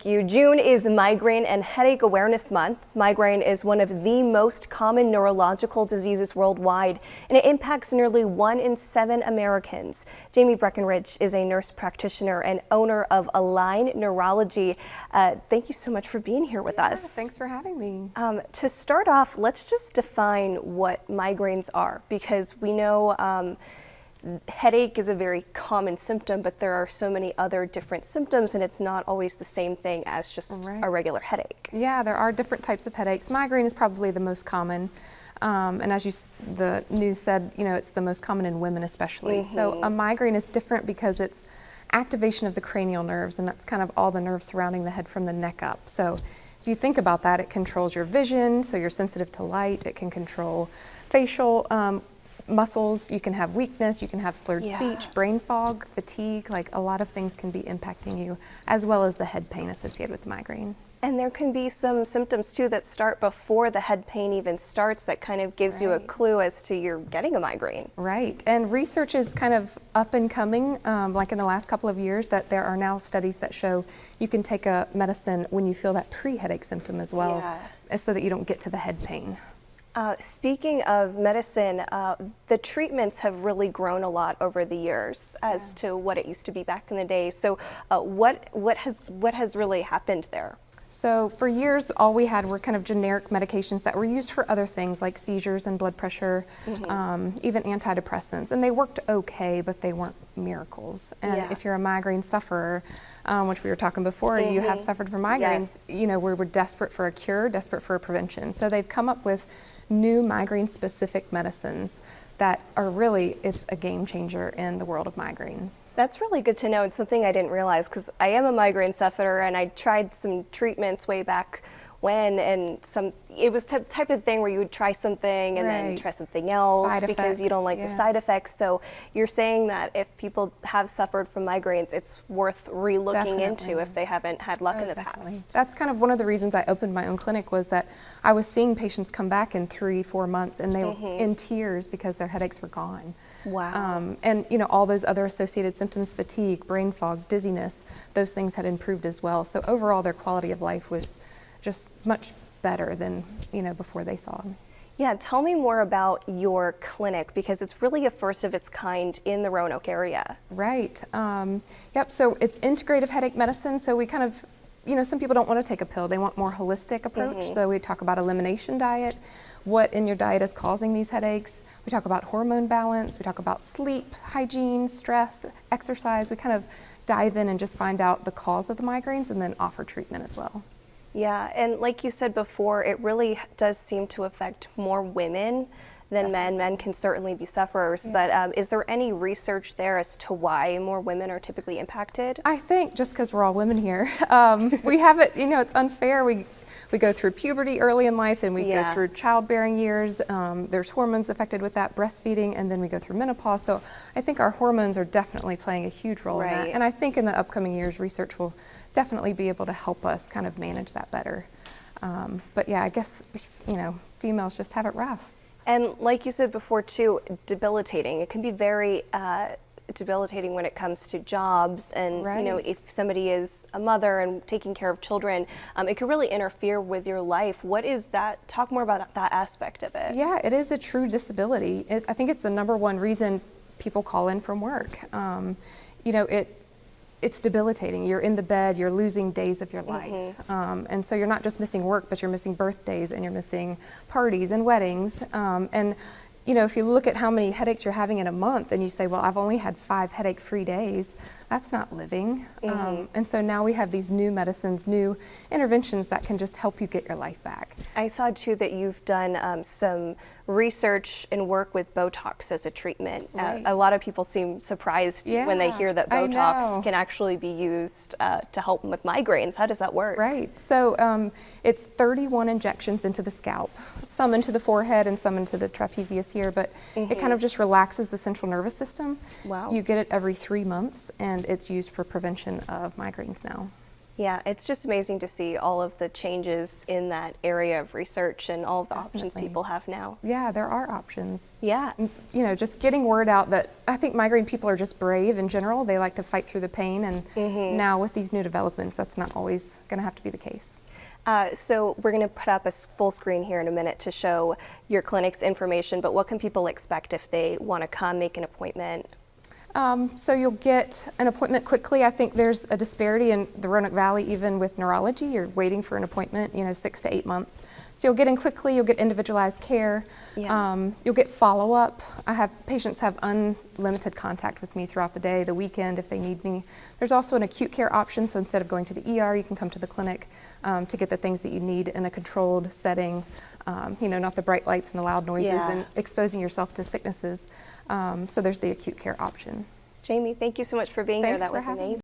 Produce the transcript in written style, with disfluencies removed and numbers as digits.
Thank you. June is Migraine and Headache Awareness Month. Migraine is one of the most common neurological diseases worldwide, and it impacts nearly 1 in 7 Americans. Jamie Breckenridge is a nurse practitioner and owner of Align Neurology. Thank you so much for being here with us. Thanks for having me. To start off, let's just define what migraines are, because we know headache is a very common symptom, but there are so many other different symptoms, and it's not always the same thing as just a regular headache. Yeah, there are different types of headaches. Migraine is probably the most common, and as the news said, it's the most common in women especially. So a migraine is different because it's activation of the cranial nerves, and that's kind of all the nerves surrounding the head from the neck up. So if you think about that, it controls your vision, so you're sensitive to light. It can control facial muscles, you can have weakness, you can have slurred speech, brain fog, fatigue, like a lot of things can be impacting you, as well as the head pain associated with migraine. And there can be some symptoms too that start before the head pain even starts that kind of gives you a clue as to you're getting a migraine. Right, and research is kind of up and coming, like in the last couple of years, that there are now studies that show you can take a medicine when you feel that pre-headache symptom as well, so that you don't get to the head pain. Speaking of medicine, the treatments have really grown a lot over the years as to what it used to be back in the day. So what has really happened there? So for years, all we had were kind of generic medications that were used for other things like seizures and blood pressure, even antidepressants. And they worked okay, but they weren't miracles. And if you're a migraine sufferer, which we were talking before, you have suffered from migraines, we're desperate for a cure, desperate for a prevention. So they've come up with new migraine-specific medicines that are really, it's a game changer in the world of migraines. That's really good to know. It's something I didn't realize, because I am a migraine sufferer and I tried some treatments way back when, and it was the type of thing where you would try something and then try something else because you don't like the side effects. So you're saying that if people have suffered from migraines, it's worth re-looking into if they haven't had luck in the past. That's kind of one of the reasons I opened my own clinic, was that I was seeing patients come back in 3-4 months and they were in tears because their headaches were gone. Wow. And all those other associated symptoms, fatigue, brain fog, dizziness, those things had improved as well. So overall their quality of life was just much better than before they saw me. Yeah, tell me more about your clinic, because it's really a first of its kind in the Roanoke area. Right. Yep. So it's integrative headache medicine. So we kind of, some people don't want to take a pill. They want more holistic approach. So we talk about elimination diet, what in your diet is causing these headaches. We talk about hormone balance. We talk about sleep, hygiene, stress, exercise. We kind of dive in and just find out the cause of the migraines and then offer treatment as well. Yeah, and like you said before, it really does seem to affect more women than men. Men can certainly be sufferers, but is there any research there as to why more women are typically impacted? I think just because we're all women here, we have it, it's unfair. We go through puberty early in life, and we go through childbearing years. There's hormones affected with that, breastfeeding, and then we go through menopause. So I think our hormones are definitely playing a huge role in that. And I think in the upcoming years, research will definitely be able to help us kind of manage that better. But yeah, I guess, females just have it rough. And like you said before too, debilitating. It can be very debilitating when it comes to jobs, and if somebody is a mother and taking care of children, it can really interfere with your life. What is that? Talk more about that aspect of it. Yeah, it is a true disability. I think it's the #1 reason people call in from work. It's debilitating. You're in the bed, you're losing days of your life. And so you're not just missing work, but you're missing birthdays, and you're missing parties and weddings. And if you look at how many headaches you're having in a month and you say, well, I've only had 5 headache-free days, that's not living. And so now we have these new medicines, new interventions that can just help you get your life back. I saw too that you've done some research and work with Botox as a treatment. A lot of people seem surprised when they hear that Botox can actually be used to help with migraines. How does that work? Right. So it's 31 injections into the scalp, some into the forehead and some into the trapezius here, but it kind of just relaxes the central nervous system. Wow. You get it every 3 months, and it's used for prevention of migraines now. Yeah, it's just amazing to see all of the changes in that area of research and all of the options Definitely. people have now. Yeah, there are options. Yeah. You know, just getting word out that I think migraine people are just brave in general. They like to fight through the pain, and now with these new developments, that's not always going to have to be the case. So we're going to put up a full screen here in a minute to show your clinic's information, but what can people expect if they want to come make an appointment? So you'll get an appointment quickly. I think there's a disparity in the Roanoke Valley, even with neurology. You're waiting for an appointment, 6 to 8 months. So you'll get in quickly, you'll get individualized care. Yeah. You'll get follow-up. Patients have unlimited contact with me throughout the day, the weekend if they need me. There's also an acute care option, so instead of going to the ER, you can come to the clinic to get the things that you need in a controlled setting. Not the bright lights and the loud noises and exposing yourself to sicknesses. So there's the acute care option. Jamie, thank you so much for being here. Thanks That for was having me. amazing.